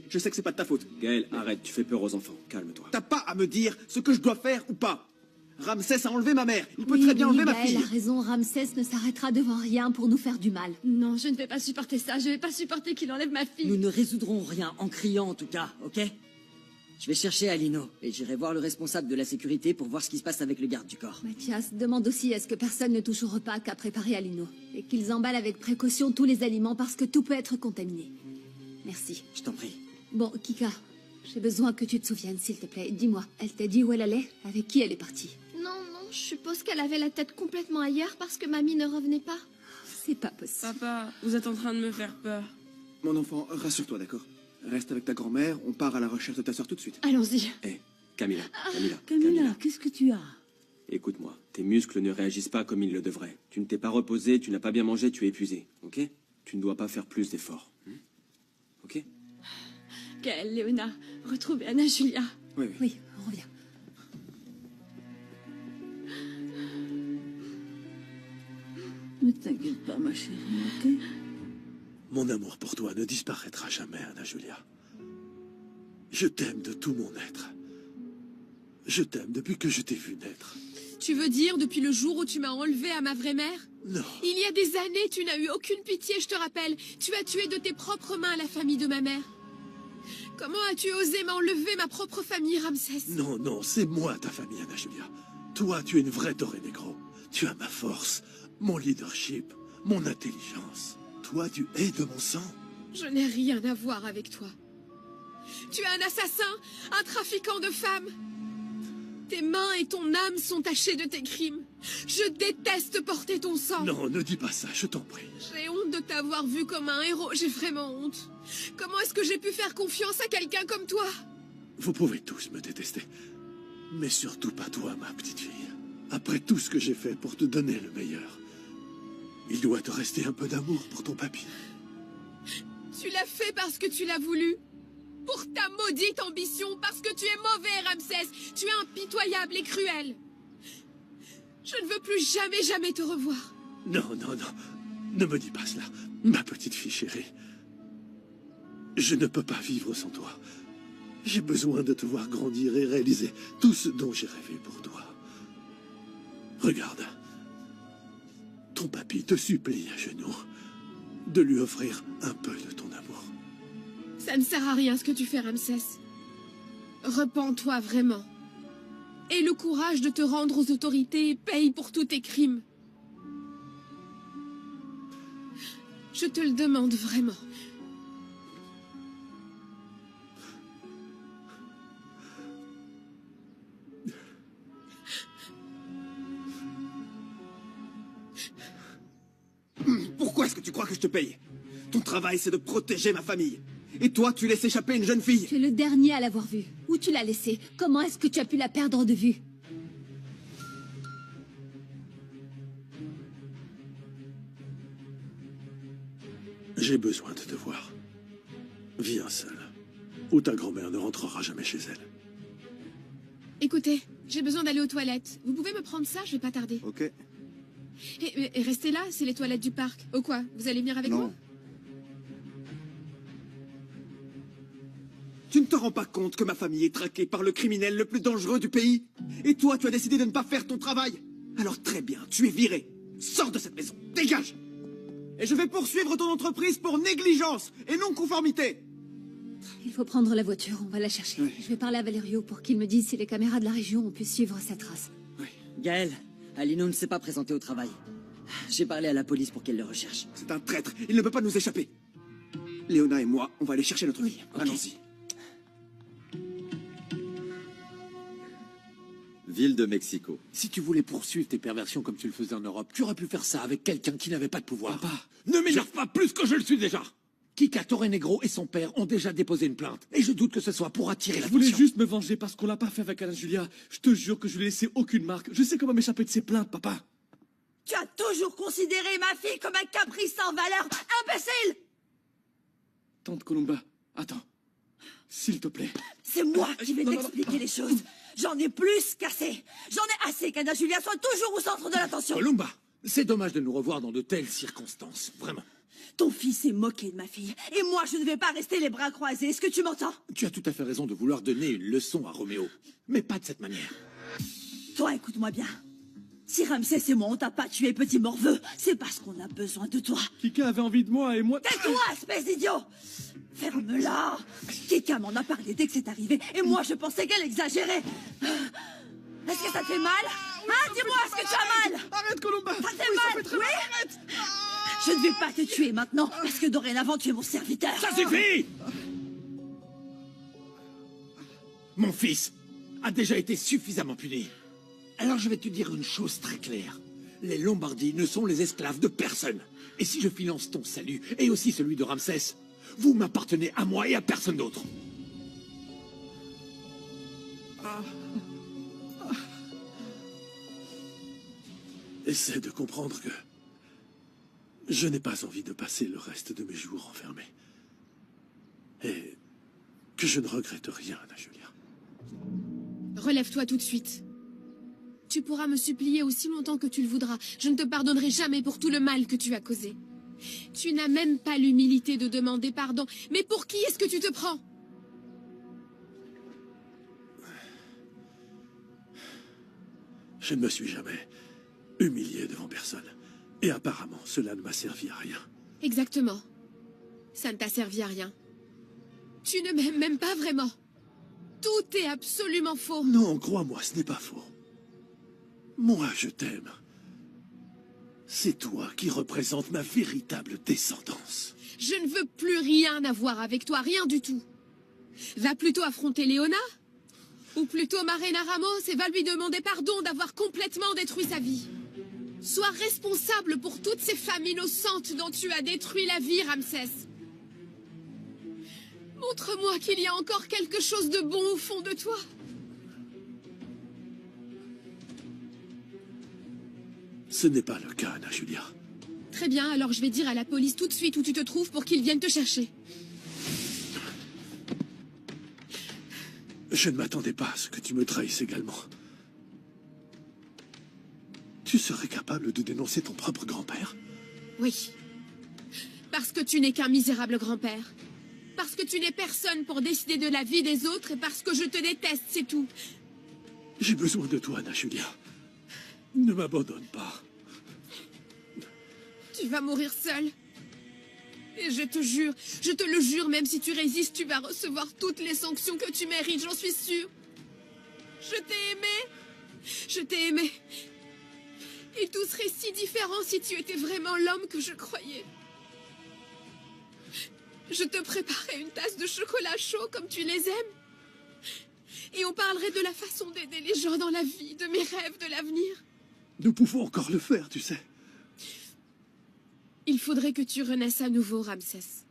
Je sais que c'est pas de ta faute. Gaël, arrête, tu fais peur aux enfants. Calme-toi. T'as pas à me dire ce que je dois faire ou pas. Ramsès a enlevé ma mère. Il peut Oui, très bien oui, enlever ma Gaël fille. a raison, Ramsès ne s'arrêtera devant rien pour nous faire du mal. Non, je ne vais pas supporter ça. Je ne vais pas supporter qu'il enlève ma fille. Nous ne résoudrons rien en criant en tout cas, ok? Je vais chercher Alino et j'irai voir le responsable de la sécurité pour voir ce qui se passe avec le garde du corps. Mathias, demande aussi à ce que personne ne touche au repas qu'a préparé Alino. Et qu'ils emballent avec précaution tous les aliments parce que tout peut être contaminé. Merci. Je t'en prie. Bon, Kika, j'ai besoin que tu te souviennes, s'il te plaît. Dis-moi, elle t'a dit où elle allait? Avec qui elle est partie? Non, je suppose qu'elle avait la tête complètement ailleurs parce que mamie ne revenait pas. C'est pas possible. Papa, vous êtes en train de me faire peur. Mon enfant, rassure-toi, d'accord? Reste avec ta grand-mère, on part à la recherche de ta sœur tout de suite. Allons-y. Hé, Camilla, Camilla, Camilla, qu'est-ce que tu as? Écoute-moi, tes muscles ne réagissent pas comme ils le devraient. Tu ne t'es pas reposé, tu n'as pas bien mangé, tu es épuisé, ok? Tu ne dois pas faire plus d'efforts. Ok? Gaël, Léona, retrouvez Anna Julia. Oui, oui. Oui, reviens. Ne t'inquiète pas, ma chérie, ok? Mon amour pour toi ne disparaîtra jamais, Anna Julia. Je t'aime de tout mon être. Je t'aime depuis que je t'ai vu naître. Tu veux dire depuis le jour où tu m'as enlevé à ma vraie mère? Non, Il y a des années, tu n'as eu aucune pitié, je te rappelle. Tu as tué de tes propres mains la famille de ma mère. Comment as-tu osé m'enlever ma propre famille, Ramsès? non, non, c'est moi ta famille, Anna Julia. Toi, tu es une vraie Torre Negro. Tu as ma force, mon leadership, mon intelligence. Toi, tu es de mon sang. Je n'ai rien à voir avec toi. Tu es un assassin, un trafiquant de femmes. Tes mains et ton âme sont tachées de tes crimes. Je déteste porter ton sang. Non, ne dis pas ça, je t'en prie. J'ai honte de t'avoir vu comme un héros, j'ai vraiment honte. Comment est-ce que j'ai pu faire confiance à quelqu'un comme toi? Vous pouvez tous me détester. Mais surtout pas toi, ma petite fille. Après tout ce que j'ai fait pour te donner le meilleur, il doit te rester un peu d'amour pour ton papy. Tu l'as fait parce que tu l'as voulu. Pour ta maudite ambition, parce que tu es mauvais, Ramsès. Tu es impitoyable et cruel. Je ne veux plus jamais te revoir. Non, non, non. Ne me dis pas cela, ma petite fille chérie. Je ne peux pas vivre sans toi. J'ai besoin de te voir grandir et réaliser tout ce dont j'ai rêvé pour toi. Regarde. Ton papy te supplie à genoux de lui offrir un peu de ton amour. Ça ne sert à rien ce que tu fais, Ramsès. Repens-toi vraiment. Aie le courage de te rendre aux autorités et paye pour tous tes crimes. Je te le demande vraiment. Pourquoi est-ce que tu crois que je te paye? Ton travail, c'est de protéger ma famille. Et toi, tu laisses échapper une jeune fille. Tu es le dernier à l'avoir vue. Où tu l'as laissée? Comment est-ce que tu as pu la perdre de vue? J'ai besoin de te voir. Viens seule, ou ta grand-mère ne rentrera jamais chez elle. Écoutez, j'ai besoin d'aller aux toilettes. Vous pouvez me prendre ça? Je vais pas tarder. Ok. Et restez là, c'est les toilettes du parc. Oh quoi? Vous allez venir avec moi? Tu ne te rends pas compte que ma famille est traquée par le criminel le plus dangereux du pays? Et toi, tu as décidé de ne pas faire ton travail? Alors très bien, tu es viré. Sors de cette maison, dégage! Et je vais poursuivre ton entreprise pour négligence et non-conformité. Il faut prendre la voiture, on va la chercher. Oui. Je vais parler à Valerio pour qu'il me dise si les caméras de la région ont pu suivre cette trace. Gaël, Alino ne s'est pas présenté au travail. J'ai parlé à la police pour qu'elle le recherche. C'est un traître, il ne peut pas nous échapper. Léona et moi, on va aller chercher notre fille. ok. Allons-y. Ville de Mexico. Si tu voulais poursuivre tes perversions comme tu le faisais en Europe, tu aurais pu faire ça avec quelqu'un qui n'avait pas de pouvoir. Papa, ne m'énerve pas plus que je le suis déjà. Kika Torrenegro et son père ont déjà déposé une plainte. Et je doute que ce soit pour attirer Je l'attention. voulais juste me venger parce qu'on l'a pas fait avec Anna Julia. Je te jure que je lui ai laissé aucune marque. Je sais comment m'échapper de ces plaintes, papa. Tu as toujours considéré ma fille comme un caprice sans valeur, imbécile! Tante Columba, attends. S'il te plaît. C'est moi qui vais non, t'expliquer les choses. J'en ai plus qu'assez. J'en ai assez qu'Anna Julia soit toujours au centre de l'attention. Columba, c'est dommage de nous revoir dans de telles circonstances, vraiment. Ton fils s'est moqué de ma fille. Et moi, je ne vais pas rester les bras croisés. Est-ce que tu m'entends? Tu as tout à fait raison de vouloir donner une leçon à Roméo. Mais pas de cette manière. Toi, écoute-moi bien. Si Ramsès et moi, on t'a pas tué, petit morveux, c'est parce qu'on a besoin de toi. Kika avait envie de moi et moi... Tais-toi, espèce d'idiot! Ferme-la! Kika m'en a parlé dès que c'est arrivé, et moi, je pensais qu'elle exagérait. Est-ce que ça te fait mal? Ah, dis-moi, est-ce que tu as mal? Arrête, Colomba! Ça te fait mal, oui? Arrête! Je ne vais pas te tuer maintenant, parce que dorénavant, tu es mon serviteur. Ça suffit! Mon fils a déjà été suffisamment puni. Alors je vais te dire une chose très claire. Les Lombardis ne sont les esclaves de personne. Et si je finance ton salut, et aussi celui de Ramsès, vous m'appartenez à moi et à personne d'autre. Essaie de comprendre que je n'ai pas envie de passer le reste de mes jours enfermé. Et que je ne regrette rien, Anna Julia. Relève-toi tout de suite. Tu pourras me supplier aussi longtemps que tu le voudras. Je ne te pardonnerai jamais pour tout le mal que tu as causé. Tu n'as même pas l'humilité de demander pardon. Mais pour qui est-ce que tu te prends? Je ne me suis jamais humilié devant personne. Et apparemment, cela ne m'a servi à rien. Exactement. Ça ne t'a servi à rien. Tu ne m'aimes même pas vraiment. Tout est absolument faux. Non, crois-moi, ce n'est pas faux. Moi, je t'aime. C'est toi qui représente ma véritable descendance. Je ne veux plus rien avoir avec toi, rien du tout. Va plutôt affronter Léona, ou plutôt Marina Ramos, et va lui demander pardon d'avoir complètement détruit sa vie. Sois responsable pour toutes ces femmes innocentes dont tu as détruit la vie, Ramsès. Montre-moi qu'il y a encore quelque chose de bon au fond de toi. Ce n'est pas le cas, Anna Julia. Très bien, alors je vais dire à la police tout de suite où tu te trouves pour qu'ils viennent te chercher. Je ne m'attendais pas à ce que tu me trahisses également. Tu serais capable de dénoncer ton propre grand-père? Oui. Parce que tu n'es qu'un misérable grand-père. Parce que tu n'es personne pour décider de la vie des autres et parce que je te déteste, c'est tout. J'ai besoin de toi, Anna Julia. Ne m'abandonne pas. Tu vas mourir seul. Et je te le jure, même si tu résistes, tu vas recevoir toutes les sanctions que tu mérites, j'en suis sûre. Je t'ai aimé. Je t'ai aimé. Et tout serait si différent si tu étais vraiment l'homme que je croyais. Je te préparais une tasse de chocolat chaud comme tu les aimes. Et on parlerait de la façon d'aider les gens dans la vie, de mes rêves, de l'avenir. Nous pouvons encore le faire, tu sais. Il faudrait que tu renaisses à nouveau, Ramsès.